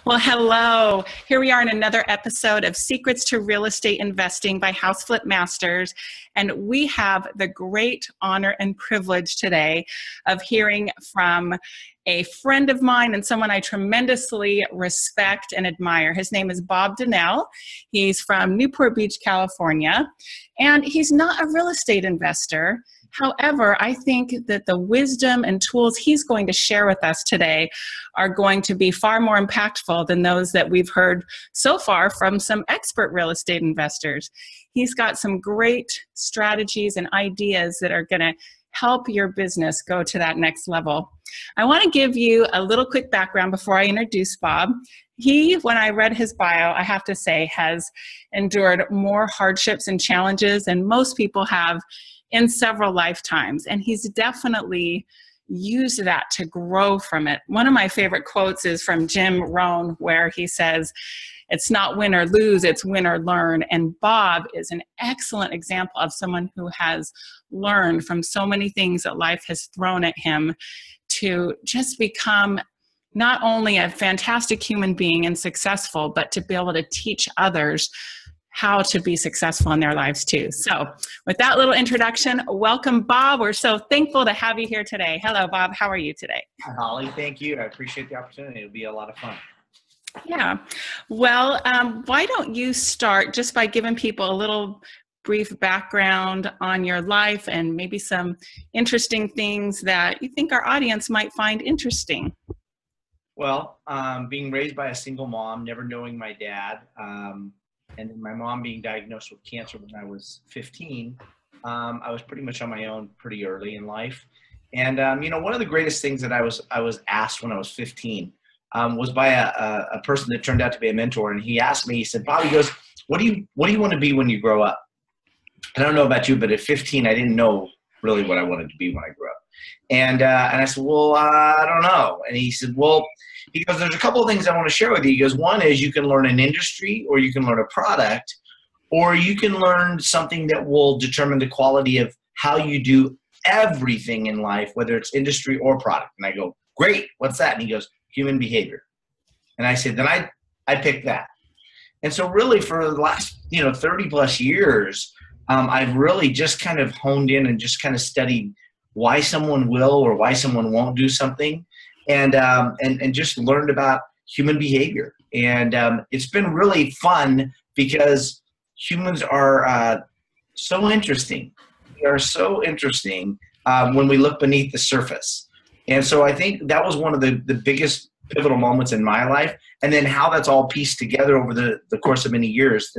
Well, hello. Here we are in another episode of Secrets to Real Estate Investing by House Flip Masters. And we have the great honor and privilege today of hearing from a friend of mine and someone I tremendously respect and admire. His name is Bob Donnell. He's from Newport Beach, California, and he's not a real estate investor. However, I think that the wisdom and tools he's going to share with us today are going to be far more impactful than those that we've heard so far from some expert real estate investors. He's got some great strategies and ideas that are going to help your business go to that next level. I want to give you a little quick background before I introduce Bob. He, when I read his bio, I have to say, has endured more hardships and challenges than most people have in several lifetimes. And he's definitely used that to grow from it. One of my favorite quotes is from Jim Rohn, where he says, "It's not win or lose, it's win or learn." And Bob is an excellent example of someone who has learned from so many things that life has thrown at him to just become not only a fantastic human being and successful, but to be able to teach others how to be successful in their lives too. So with that little introduction, welcome, Bob. We're so thankful to have you here today. Hello, Bob. How are you today? Hi, Holly. Thank you. I appreciate the opportunity. It'll be a lot of fun. Yeah. Well, why don't you start just by giving people a little brief background on your life and maybe some interesting things that you think our audience might find interesting. Well, being raised by a single mom, never knowing my dad, and then my mom being diagnosed with cancer when I was 15, I was pretty much on my own pretty early in life. And, one of the greatest things that I was asked when I was 15 was by a person that turned out to be a mentor. And he asked me, he said, "Bob," he goes, what do you want to be when you grow up?" And I don't know about you, but at 15, I didn't know really what I wanted to be when I grew up. And I said, "Well, I don't know." And he said, "Well," he goes, "there's a couple of things I want to share with you." He goes, "One is you can learn an industry, or you can learn a product, or you can learn something that will determine the quality of how you do everything in life, whether it's industry or product." And I go, "Great, what's that?" And he goes, "Human behavior." And I said, "Then I picked that." And so really for the last 30 plus years, I've really just kind of honed in and just kind of studied why someone will or why someone won't do something. And just learned about human behavior. And it's been really fun because humans are so interesting. They are so interesting when we look beneath the surface. And so I think that was one of the biggest pivotal moments in my life. And then how that's all pieced together over the course of many years,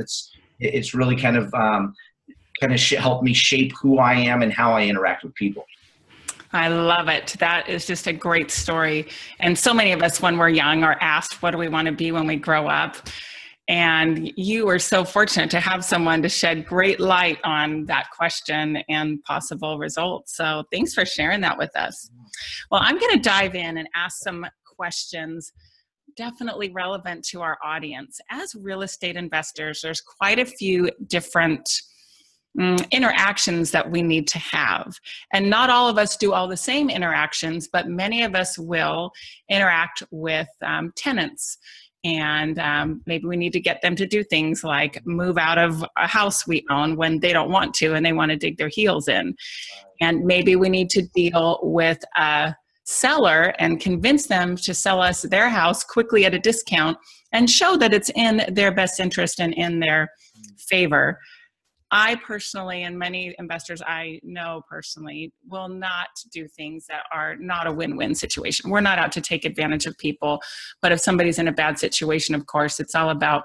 it's really kind of helped me shape who I am and how I interact with people. I love it. That is just a great story. And so many of us, when we're young, are asked, what do we want to be when we grow up? And you were so fortunate to have someone to shed great light on that question and possible results. So thanks for sharing that with us. Well, I'm going to dive in and ask some questions definitely relevant to our audience. As real estate investors, there's quite a few different interactions that we need to have. And not all of us do all the same interactions, but many of us will interact with tenants. And maybe we need to get them to do things like move out of a house we own when they don't want to and they want to dig their heels in. And maybe we need to deal with a seller and convince them to sell us their house quickly at a discount and show that it's in their best interest and in their favor. I personally, and many investors I know personally, will not do things that are not a win-win situation. We're not out to take advantage of people, but if somebody's in a bad situation, of course, it's all about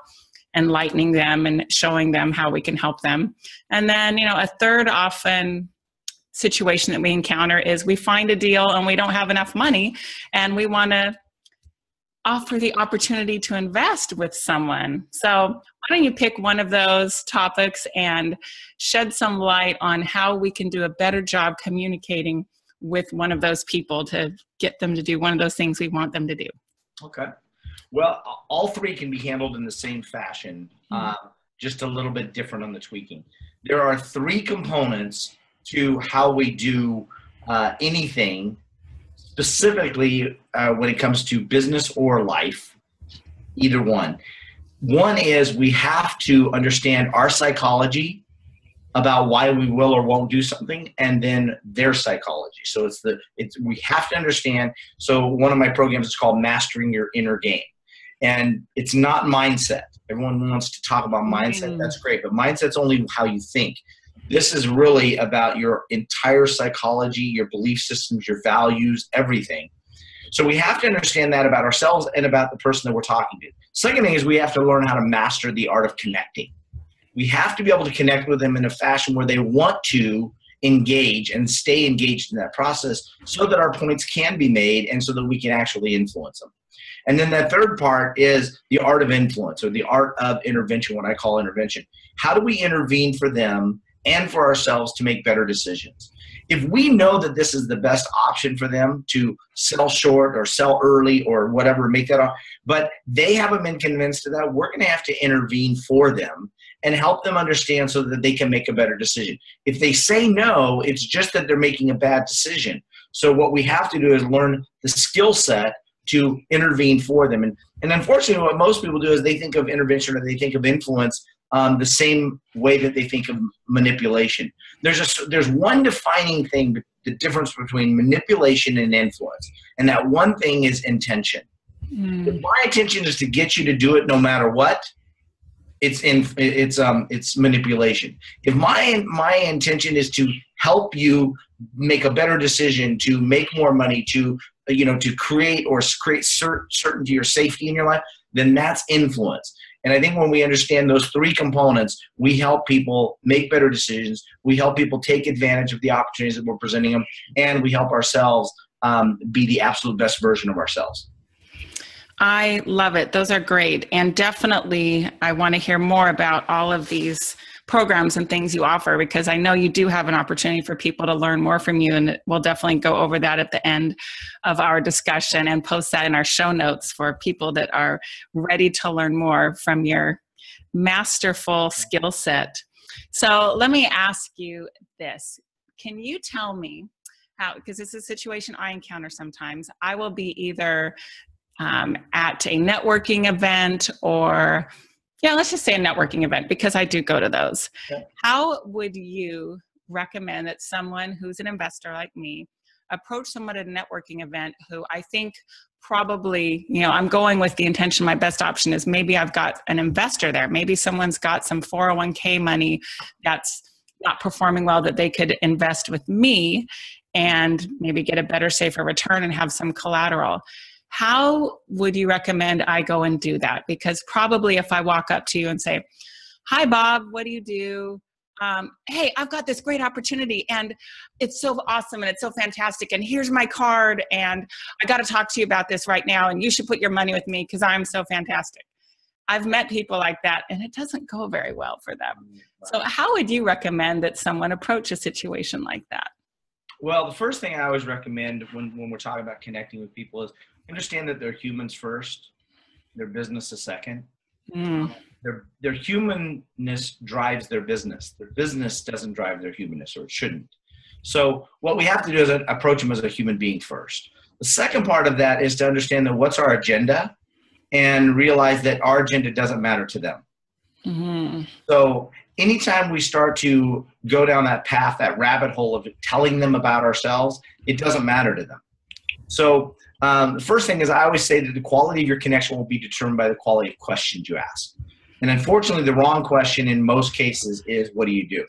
enlightening them and showing them how we can help them. And then, a third often situation that we encounter is we find a deal and we don't have enough money and we want to offer the opportunity to invest with someone. So why don't you pick one of those topics and shed some light on how we can do a better job communicating with one of those people to get them to do one of those things we want them to do. Okay. Well, all three can be handled in the same fashion, just a little bit different on the tweaking. There are three components to how we do anything, specifically when it comes to business or life. Either one. One is we have to understand our psychology about why we will or won't do something, and then their psychology. So we have to understand. So one of my programs is called Mastering Your Inner Game. And it's not mindset. Everyone wants to talk about mindset. That's great. But mindset's only how you think. This is really about your entire psychology, your belief systems, your values, everything. So we have to understand that about ourselves and about the person that we're talking to. Second thing is we have to learn how to master the art of connecting. We have to be able to connect with them in a fashion where they want to engage and stay engaged in that process so that our points can be made and so that we can actually influence them. And then that third part is the art of influence, or the art of intervention, what I call intervention. How do we intervene for them and for ourselves to make better decisions? If we know that this is the best option for them to sell short or sell early or whatever, make that off, but they haven't been convinced of that, we're going to have to intervene for them and help them understand so that they can make a better decision. If they say no, it's just that they're making a bad decision. So what we have to do is learn the skill set to intervene for them. And unfortunately, what most people do is they think of intervention or they think of influence the same way that they think of manipulation. There's one defining thing, the difference between manipulation and influence. And that one thing is intention. If my intention is to get you to do it no matter what, it's manipulation. If my intention is to help you make a better decision, to make more money, to create certainty or safety in your life, then that's influence. And I think when we understand those three components, we help people make better decisions. We help people take advantage of the opportunities that we're presenting them, and we help ourselves be the absolute best version of ourselves. I love it. Those are great. And definitely, I want to hear more about all of these programs and things you offer, because I know you do have an opportunity for people to learn more from you. And we'll definitely go over that at the end of our discussion and post that in our show notes for people that are ready to learn more from your masterful skill set. So let me ask you this. Can you tell me how, because it's a situation I encounter sometimes, I will be either at a networking event or, let's just say a networking event, because I do go to those. Yeah. How would you recommend that someone who's an investor like me approach someone at a networking event who I think probably, I'm going with the intention, my best option is maybe I've got an investor there. Maybe someone's got some 401k money that's not performing well that they could invest with me and maybe get a better, safer return and have some collateral. How would you recommend I go and do that? Because probably if I walk up to you and say, hi, Bob, what do you do? Hey, I've got this great opportunity and it's so awesome and it's so fantastic. And here's my card and I got to talk to you about this right now. And you should put your money with me because I'm so fantastic. I've met people like that and it doesn't go very well for them. So how would you recommend that someone approach a situation like that? Well, the first thing I always recommend when we're talking about connecting with people is understand that they're humans first, their business is second. Their humanness drives their business. Their business doesn't drive their humanness, or it shouldn't. So what we have to do is approach them as a human being first. The second part of that is to understand that what's our agenda and realize that our agenda doesn't matter to them. Mm-hmm. So anytime we start to go down that path, that rabbit hole of telling them about ourselves, it doesn't matter to them. So the first thing is I always say that the quality of your connection will be determined by the quality of questions you ask. And unfortunately, the wrong question in most cases is, what do you do?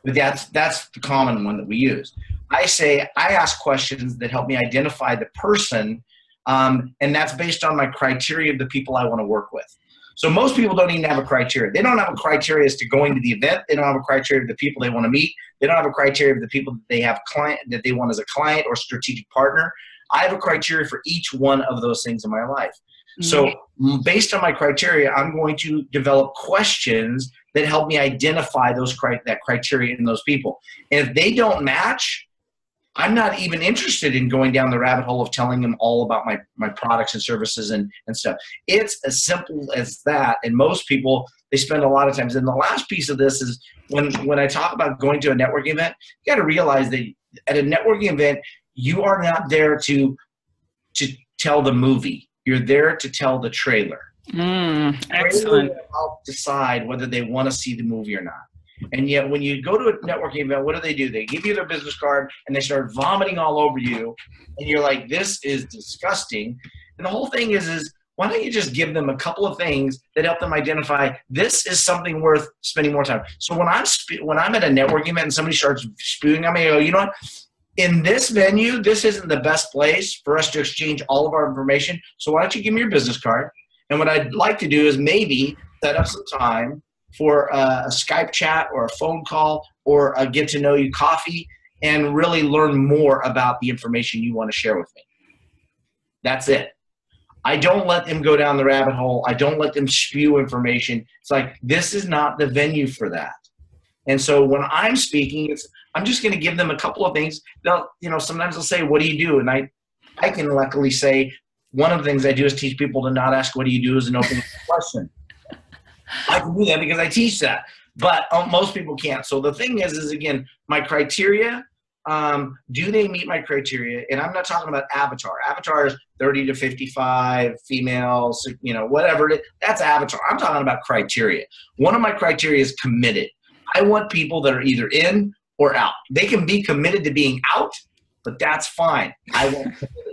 But that's the common one that we use. I ask questions that help me identify the person, and that's based on my criteria of the people I want to work with. So most people don't even have a criteria. They don't have a criteria as to going to the event. They don't have a criteria of the people they want to meet. They don't have a criteria of the people that that they want as a client or strategic partner. I have a criteria for each one of those things in my life. Mm-hmm. So based on my criteria, I'm going to develop questions that help me identify that criteria in those people. And if they don't match, I'm not even interested in going down the rabbit hole of telling them all about my products and services and stuff. It's as simple as that. And most people, they spend a lot of time. And the last piece of this is when I talk about going to a networking event, you got to realize that at a networking event, you are not there to tell the movie. You're there to tell the trailer. Trailer Excellent. will help decide whether they want to see the movie or not. And yet, when you go to a networking event, what do? They give you their business card and they start vomiting all over you. And you're like, this is disgusting. And the whole thing is why don't you just give them a couple of things that help them identify this is something worth spending more time. So when I'm at a networking event and somebody starts spewing on me, I go, you know what? In this venue, this isn't the best place for us to exchange all of our information. So why don't you give me your business card? And what I'd like to do is maybe set up some time for a Skype chat or a phone call or a get to know you coffee and really learn more about the information you want to share with me. That's it. I don't let them go down the rabbit hole. I don't let them spew information. It's like, this is not the venue for that. And so when I'm speaking, I'm just going to give them a couple of things. Sometimes they'll say, what do you do? And I can luckily say, one of the things I do is teach people to not ask what do you do as an open question. I can do that because I teach that, but most people can't. So the thing is again, my criteria, do they meet my criteria? And I'm not talking about avatar. Avatar is 30 to 55, females, whatever it is. That's avatar. I'm talking about criteria. One of my criteria is committed. I want people that are either in or out. They can be committed to being out, but that's fine. I want committed.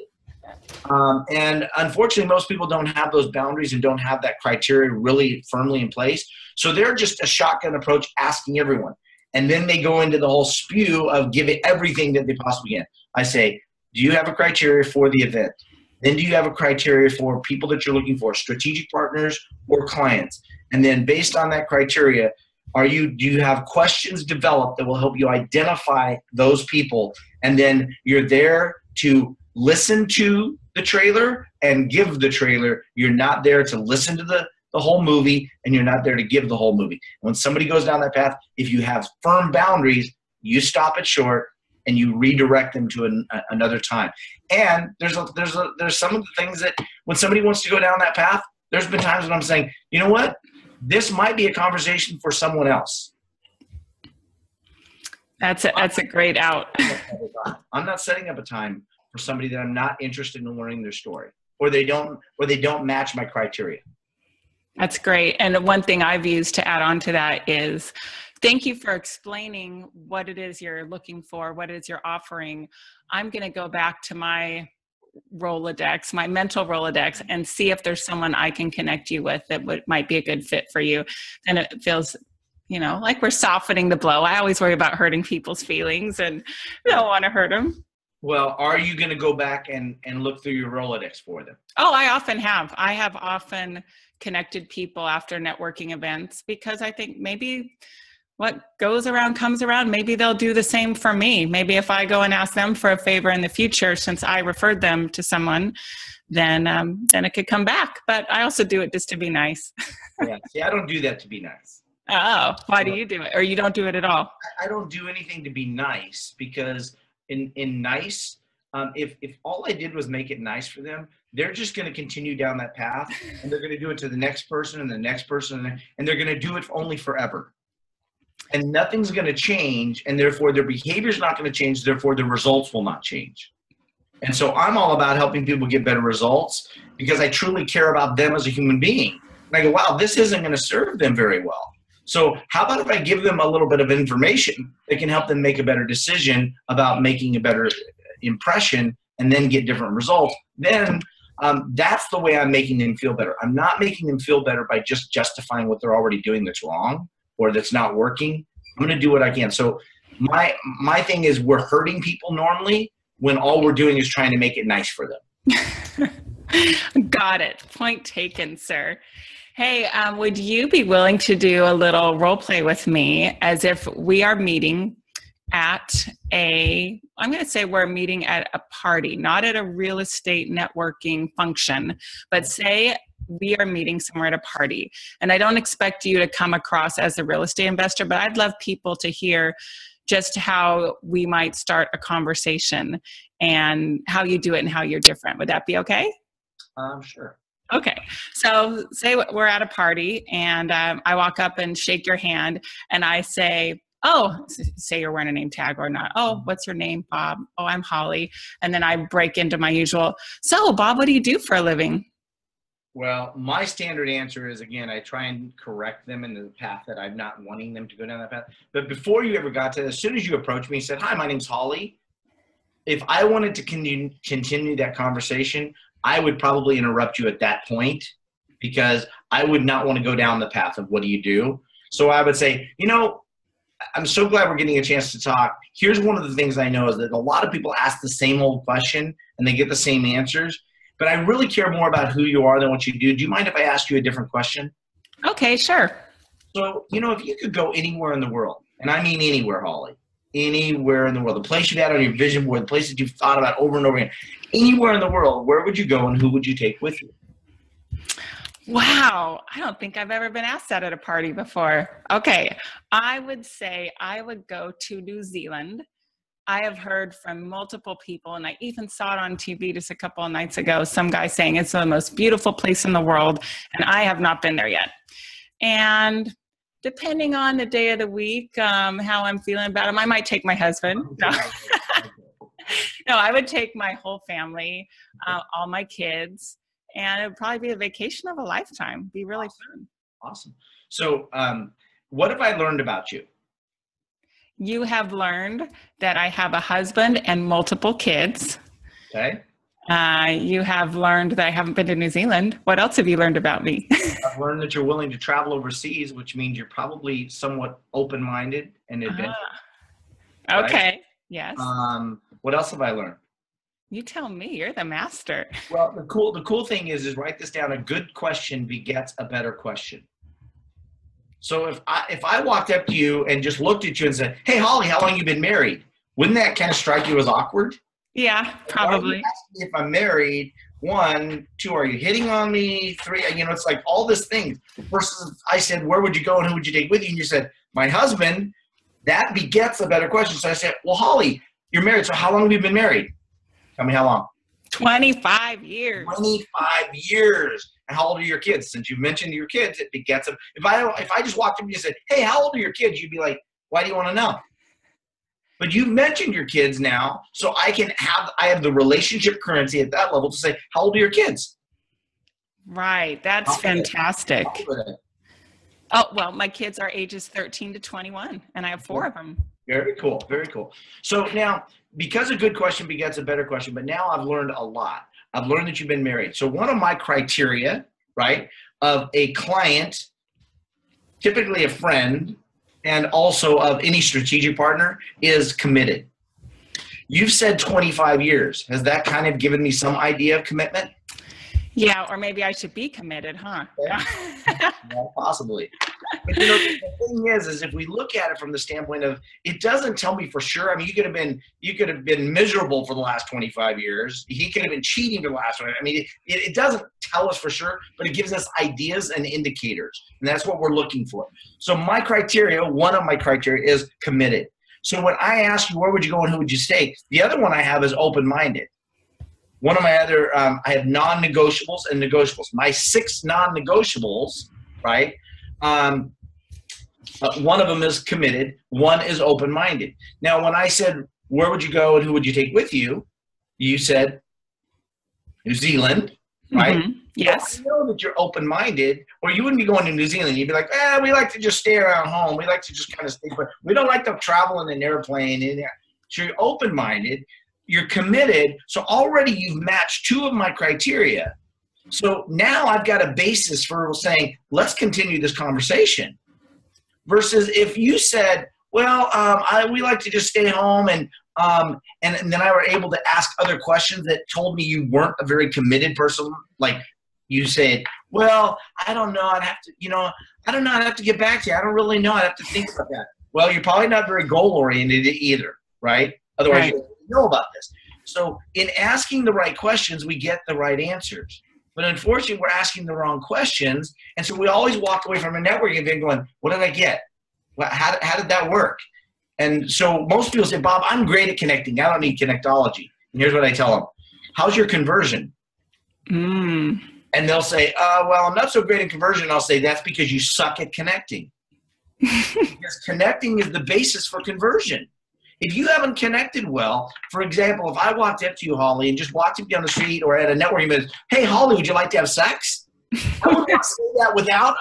And unfortunately, most people don't have those boundaries and don't have that criteria really firmly in place. So they're just a shotgun approach, asking everyone. And then they go into the whole spew of giving everything that they possibly can. I say, do you have a criteria for the event? Then do you have a criteria for people that you're looking for, strategic partners or clients? And then based on that criteria, do you have questions developed that will help you identify those people? And then you're there to listen to the trailer and give the trailer. You're not there to listen to the whole movie, and you're not there to give the whole movie. When somebody goes down that path, if you have firm boundaries, you stop it short and you redirect them to another time. And there's some of the things that when somebody wants to go down that path, there's been times when I'm saying, you know what? This might be a conversation for someone else. That's a great out. I'm not setting up a time for somebody that I'm not interested in learning their story, or they don't match my criteria. That's great. And one thing I've used to add on to that is, thank you for explaining what it is you're looking for, what it is you're offering. I'm going to go back to my Rolodex, my mental Rolodex, and see if there's someone I can connect you with that might be a good fit for you. And it feels, like we're softening the blow. I always worry about hurting people's feelings and don't want to hurt them. Well, are you going to go back and look through your Rolodex for them? Oh, I often have. I have often connected people after networking events because I think maybe what goes around comes around. Maybe they'll do the same for me. Maybe if I go and ask them for a favor in the future, since I referred them to someone, then it could come back. But I also do it just to be nice. Yeah. See, I don't do that to be nice. Oh, why do you do it? Or you don't do it at all? I don't do anything to be nice because in nice, if all I did was make it nice for them, they're just going to continue down that path, and they're going to do it to the next person and the next person, and they're going to do it only forever. And nothing's going to change, and therefore their behavior is not going to change, therefore the results will not change. And so I'm all about helping people get better results because I truly care about them as a human being. And I go, wow, this isn't going to serve them very well. So how about if I give them a little bit of information that can help them make a better decision about making a better impression and then get different results? Then that's the way I'm making them feel better. I'm not making them feel better by just justifying what they're already doing that's wrong or that's not working. I'm going to do what I can. So my thing is, we're hurting people normally when all we're doing is trying to make it nice for them. Got it. Point taken, sir. Hey, would you be willing to do a little role play with me as if we are meeting at I'm going to say we're meeting at a party, not at a real estate networking function, but say we are meeting somewhere at a party. And I don't expect you to come across as a real estate investor, but I'd love people to hear just how we might start a conversation and how you do it and how you're different. Would that be okay? Sure. Okay. So say we're at a party and I walk up and shake your hand and I say, oh, say you're wearing a name tag or not. Oh, what's your name, Bob? Oh, I'm Holly. And then I break into my usual, so Bob, what do you do for a living? Well, my standard answer is, again, I try and correct them in the path that I'm not wanting them to go down that path. But before you ever got to that, as soon as you approached me and said, hi, my name's Holly, if I wanted to continue that conversation, I would probably interrupt you at that point because I would not want to go down the path of what do you do. So I would say, you know, I'm so glad we're getting a chance to talk. Here's one of the things I know is that a lot of people ask the same old question and they get the same answers. But I really care more about who you are than what you do. Do you mind if I ask you a different question? Okay, sure. So, you know, if you could go anywhere in the world, and I mean anywhere, Holly, anywhere in the world, the place you've had on your vision board, the place that you've thought about over and over again, anywhere in the world, where would you go and who would you take with you? Wow. I don't think I've ever been asked that at a party before. Okay. I would say I would go to New Zealand. I have heard from multiple people, and I even saw it on TV just a couple of nights ago, some guy saying it's the most beautiful place in the world, and I have not been there yet. And depending on the day of the week, how I'm feeling about him, I might take my husband. No, no, I would take my whole family, all my kids, and it would probably be a vacation of a lifetime. Be really fun. Awesome. So what have I learned about you? You have learned that I have a husband and multiple kids. Okay. You have learned that I haven't been to New Zealand. What else have you learned about me? I've learned that you're willing to travel overseas, which means you're probably somewhat open-minded and adventurous. Okay. Right? Yes. What else have I learned? You tell me. You're the master. Well, the cool thing is write this down. A good question begets a better question. So if I walked up to you and just looked at you and said, hey, Holly, how long have you been married? Wouldn't that kind of strike you as awkward? Yeah, probably. If I'm married, 1, 2, are you hitting on me? 3, you know, it's like all this things. Versus I said, where would you go and who would you take with you? And you said, my husband. That begets a better question. So I said, well, Holly, you're married. So how long have you been married? Tell me how long. 25 years. 25 years. And how old are your kids? Since you mentioned your kids, it begets them. If I just walked up and you said, hey, how old are your kids? You'd be like, why do you want to know? But you mentioned your kids now, so I have the relationship currency at that level to say, how old are your kids? Right. That's fantastic. Oh, well, my kids are ages 13 to 21, and I have 4 of them. Very cool. Very cool. So now, because a good question begets a better question, but now I've learned a lot. I've learned that you've been married. So one of my criteria, right, of a client, typically a friend, and also of any strategic partner is committed. You've said 25 years. Has that kind of given me some idea of commitment? Yeah, or maybe I should be committed, huh? Yeah, possibly. But you know, the thing is if we look at it from the standpoint of, it doesn't tell me for sure. I mean, you could have been miserable for the last 25 years. He could have been cheating for the last one. I mean, it doesn't tell us for sure, but it gives us ideas and indicators, and that's what we're looking for. So my criteria, one of my criteria is committed. So when I ask you where would you go and who would you stay, the other one I have is open-minded. One of my other, I have non-negotiables and negotiables. My 6 non-negotiables, right? One of them is committed. One is open-minded. Now, when I said, where would you go and who would you take with you? You said New Zealand, right? Mm-hmm. Yes. Well, I know that you're open-minded, or you wouldn't be going to New Zealand. You'd be like, we like to just stay around home. We like to just kind of stay put. We don't like to travel in an airplane. So you're open-minded. You're committed. So already you've matched 2 of my criteria. So now I've got a basis for saying, let's continue this conversation. Versus if you said, well, we like to just stay home, and then I were able to ask other questions that told me you weren't a very committed person. Like you said, well, I don't know. I'd have to, I don't know. I'd have to get back to you. I don't really know. I'd have to think about that. Well, you're probably not very goal-oriented either, right? Otherwise, right. You know about this. So in asking the right questions, we get the right answers. But unfortunately, we're asking the wrong questions. And so we always walk away from a networking event going, what did I get? How did that work? And so most people say, Bob, I'm great at connecting. I don't need connectology. And here's what I tell them. How's your conversion? And they'll say, well, I'm not so great at conversion. I'll say, that's because you suck at connecting. Because connecting is the basis for conversion. If you haven't connected well, for example, if I walked up to you, Holly, and just walked up down the street or at a networking event, hey, Holly, would you like to have sex? I would not say that without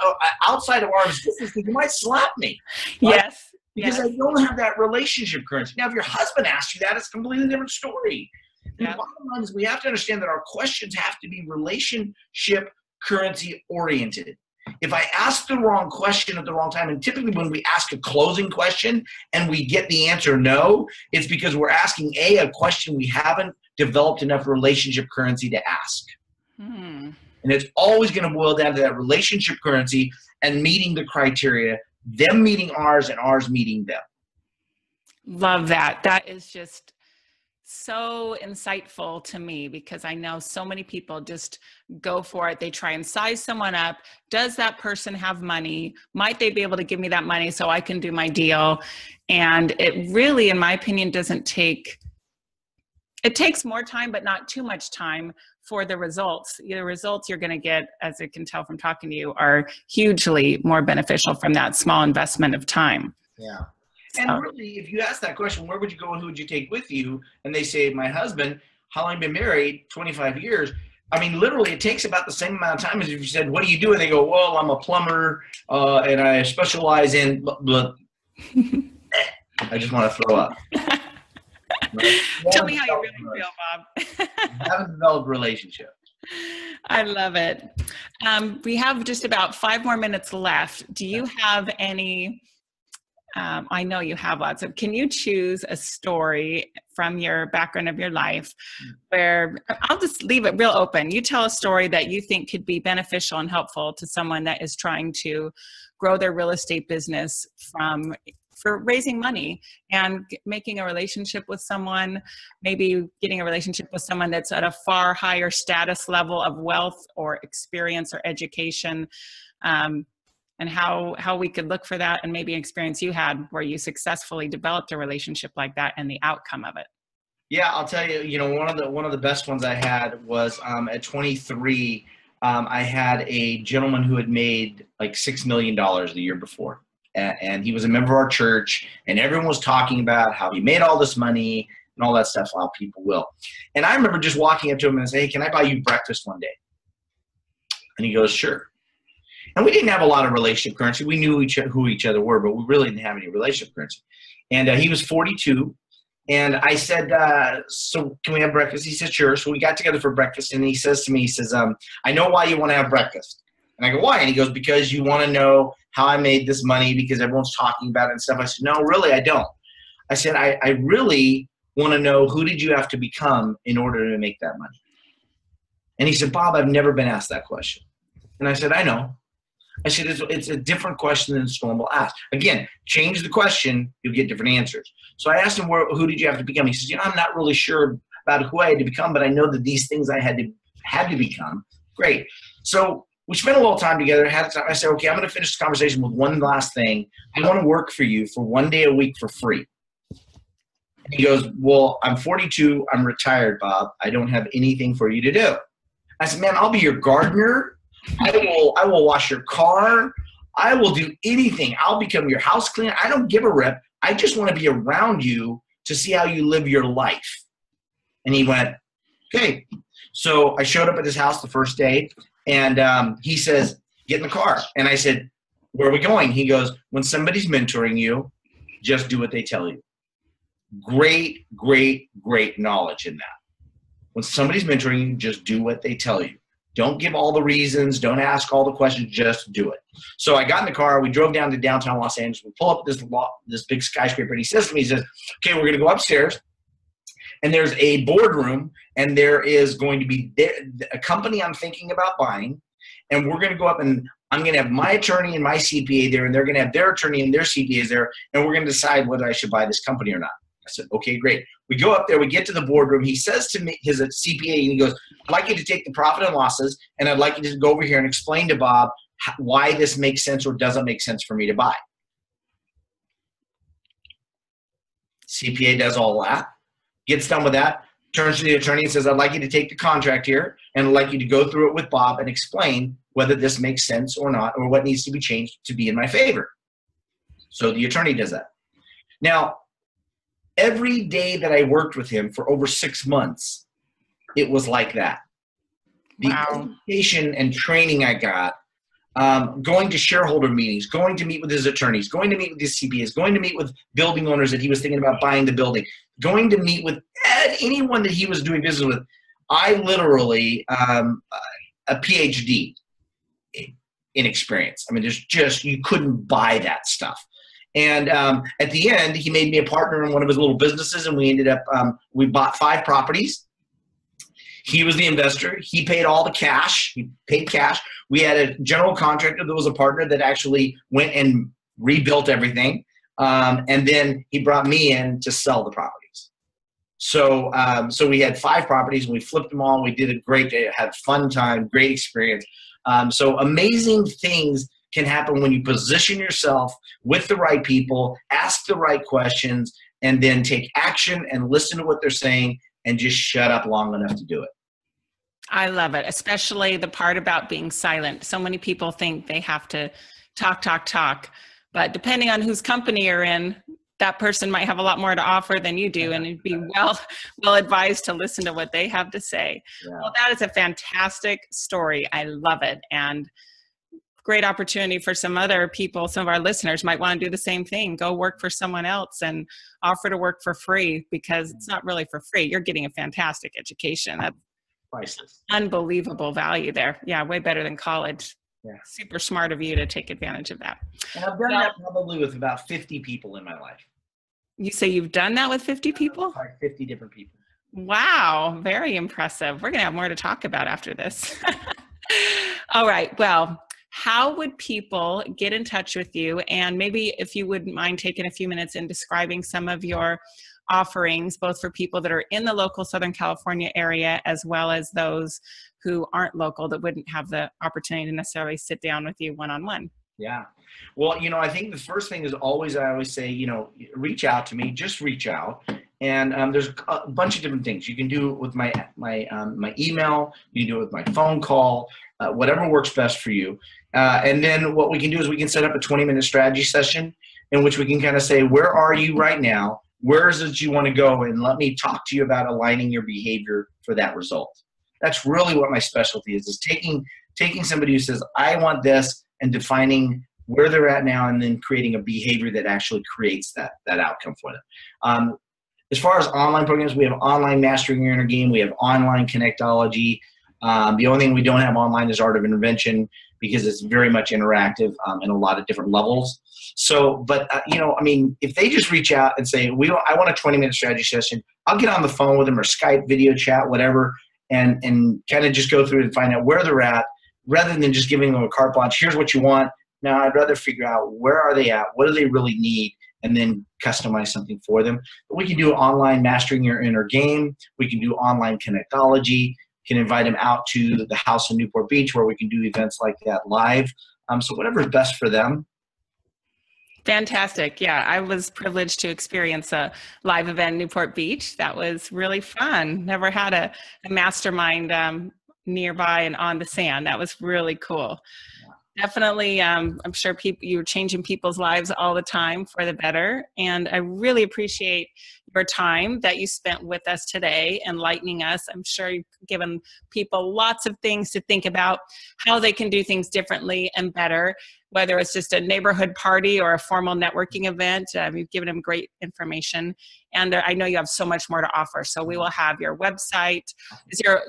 outside of our business, because you might slap me. Right? Yes. Because I don't have that relationship currency. Now, if your husband asks you that, it's a completely different story. And the bottom line is we have to understand that our questions have to be relationship currency oriented. If I ask the wrong question at the wrong time, and typically when we ask a closing question and we get the answer no, it's because we're asking a question we haven't developed enough relationship currency to ask. And it's always going to boil down to that relationship currency and meeting the criteria, them meeting ours and ours meeting them. Love that. That is just so insightful to me, because I know so many people just go for it. They try and size someone up. Does that person have money? Might they be able to give me that money so I can do my deal? And it really, in my opinion, doesn't take, it takes more time, but not too much time for the results. The results you're going to get, as I can tell from talking to you, are hugely more beneficial from that small investment of time. Yeah. And really, if you ask that question, where would you go and who would you take with you? And they say, my husband. How long have you been married? 25 years. I mean, literally, it takes about the same amount of time as if you said, what do you do? And they go, well, I'm a plumber and I specialize in blah. I just want to throw up. Right? Tell me how you really feel, Bob. Haven't developed a relationship. I love it. We have just about 5 more minutes left. Do you have any, I know you have lots of, can you choose a story from your background of your life where, I'll just leave it real open. You tell a story that you think could be beneficial and helpful to someone that is trying to grow their real estate business for raising money and making a relationship with someone, maybe getting a relationship with someone that's at a far higher status level of wealth or experience or education, and how we could look for that, and maybe an experience you had where you successfully developed a relationship like that and the outcome of it. Yeah, I'll tell you, one of the best ones I had was at 23, I had a gentleman who had made like $6 million the year before. And he was a member of our church, and everyone was talking about how he made all this money and all that stuff, how people will. And I remember just walking up to him and saying, hey, can I buy you breakfast one day? And he goes, sure. And we didn't have a lot of relationship currency. We knew who each other were, but we really didn't have any relationship currency. And he was 42. And I said, so can we have breakfast? He said, sure. So we got together for breakfast. And he says to me, I know why you want to have breakfast. And I go, why? And he goes, because you want to know how I made this money because everyone's talking about it and stuff. I said, no, really, I don't. I said, I really want to know, who did you have to become in order to make that money? And he said, Bob, I've never been asked that question. And I said, I know. I said, it's a different question than Storm will ask. Again, change the question, you'll get different answers. So I asked him, who did you have to become? He says, I'm not really sure about who I had to become, but I know that these things I had to become. Great. So we spent a little time together. I said, okay, I'm going to finish this conversation with one last thing. I want to work for you for 1 day a week for free. And he goes, well, I'm 42. I'm retired, Bob. I don't have anything for you to do. I said, man, I'll be your gardener. I will wash your car. I will do anything. I'll become your house cleaner. I don't give a rip. I just want to be around you to see how you live your life. And he went, okay. So I showed up at his house the first day. And he says, get in the car. And I said, where are we going? He goes, when somebody's mentoring you, just do what they tell you. Great, great, great knowledge in that. When somebody's mentoring you, just do what they tell you. Don't give all the reasons. Don't ask all the questions. Just do it. So I got in the car. We drove down to downtown Los Angeles. We pull up this big skyscraper. And he says to me, okay, we're going to go upstairs. And there's a boardroom, and there is going to be a company I'm thinking about buying, and we're going to go up, and I'm going to have my attorney and my CPA there, and they're going to have their attorney and their CPAs there, and we're going to decide whether I should buy this company or not. I said, okay, great. We go up there. We get to the boardroom. He says to me, his CPA, and he goes, I'd like you to take the profit and losses, and I'd like you to go over here and explain to Bob why this makes sense or doesn't make sense for me to buy. CPA does all that. Gets done with that, turns to the attorney and says, I'd like you to take the contract here and I'd like you to go through it with Bob and explain whether this makes sense or not, or what needs to be changed to be in my favor. So the attorney does that. Now, every day that I worked with him for over 6 months, it was like that. The Wow. education and training I got, going to shareholder meetings, going to meet with his attorneys, going to meet with his CPAs, going to meet with building owners that he was thinking about buying the building, going to meet with anyone that he was doing business with. I literally, a PhD in experience. I mean, there's just, you couldn't buy that stuff. And at the end, he made me a partner in one of his little businesses, and we ended up, we bought 5 properties. He was the investor. He paid all the cash. He paid cash. We had a general contractor that was a partner that actually went and rebuilt everything. And then he brought me in to sell the properties. So, so we had 5 properties, and we flipped them all. We did a great day, had fun time, great experience. So amazing things can happen when you position yourself with the right people, ask the right questions, and then take action and listen to what they're saying and just shut up long enough to do it. I love it, especially the part about being silent. So many people think they have to talk, talk, talk, but depending on whose company you're in, that person might have a lot more to offer than you do, and it'd be well advised to listen to what they have to say. Yeah. Well, that is a fantastic story. I love it, and great opportunity for some other people. Some of our listeners might want to do the same thing. Go work for someone else and offer to work for free, because it's not really for free. You're getting a fantastic education. That's priceless. Unbelievable value there. Yeah, way better than college. Yeah. Super smart of you to take advantage of that. And I've done that probably with about 50 people in my life. You say you've done that with 50 people? 50 different people. Wow, very impressive. We're going to have more to talk about after this. All right, well, how would people get in touch with you? And maybe if you wouldn't mind taking a few minutes and describing some of your offerings, both for people that are in the local Southern California area, as well as those who aren't local that wouldn't have the opportunity to necessarily sit down with you one-on-one. Yeah. Well, you know, I think the first thing is always, I always say, you know, reach out to me, just reach out. And there's a bunch of different things. You can do it with my email, you can do it with my phone call, whatever works best for you. And then what we can do is we can set up a 20-minute strategy session in which we can kind of say, where are you right now? Where is it you want to go? And let me talk to you about aligning your behavior for that result. That's really what my specialty is taking somebody who says, I want this, and defining where they're at now, and then creating a behavior that actually creates that outcome for them. As far as online programs, we have online Mastering Your Inner Game. We have online Connectology. The only thing we don't have online is Art of Intervention, because it's very much interactive in a lot of different levels. So, but you know, I mean, if they just reach out and say, I want a 20-minute strategy session, I'll get on the phone with them or Skype, video chat, whatever, and kind of just go through it and find out where they're at, rather than just giving them a carte blanche. Here's what you want. Now, I'd rather figure out where are they at, what do they really need, and then customize something for them. But we can do online Mastering Your Inner Game. We can do online Connectology. Can invite them out to the house in Newport Beach, where we can do events like that live. So whatever's best for them. Fantastic. Yeah, I was privileged to experience a live event in Newport Beach. That was really fun. Never had a mastermind nearby and on the sand. That was really cool. Definitely, I'm sure you're changing people's lives all the time for the better. And I really appreciate your time that you spent with us today, enlightening us. I'm sure you've given people lots of things to think about, how they can do things differently and better, whether it's just a neighborhood party or a formal networking event. You've given them great information. And I know you have so much more to offer. So we will have your website.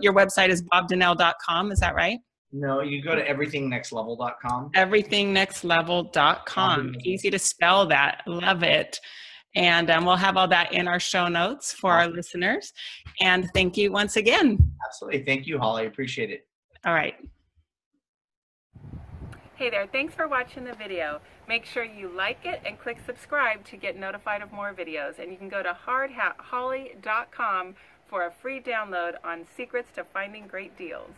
Your website is bobdonnell.com, is that right? No, you go to everythingnextlevel.com. Everythingnextlevel.com. Easy to spell that. Love it. And we'll have all that in our show notes for our listeners. And thank you once again. Absolutely. Thank you, Holly. Appreciate it. All right. Hey there. Thanks for watching the video. Make sure you like it and click subscribe to get notified of more videos. And you can go to hardhatholly.com for a free download on secrets to finding great deals.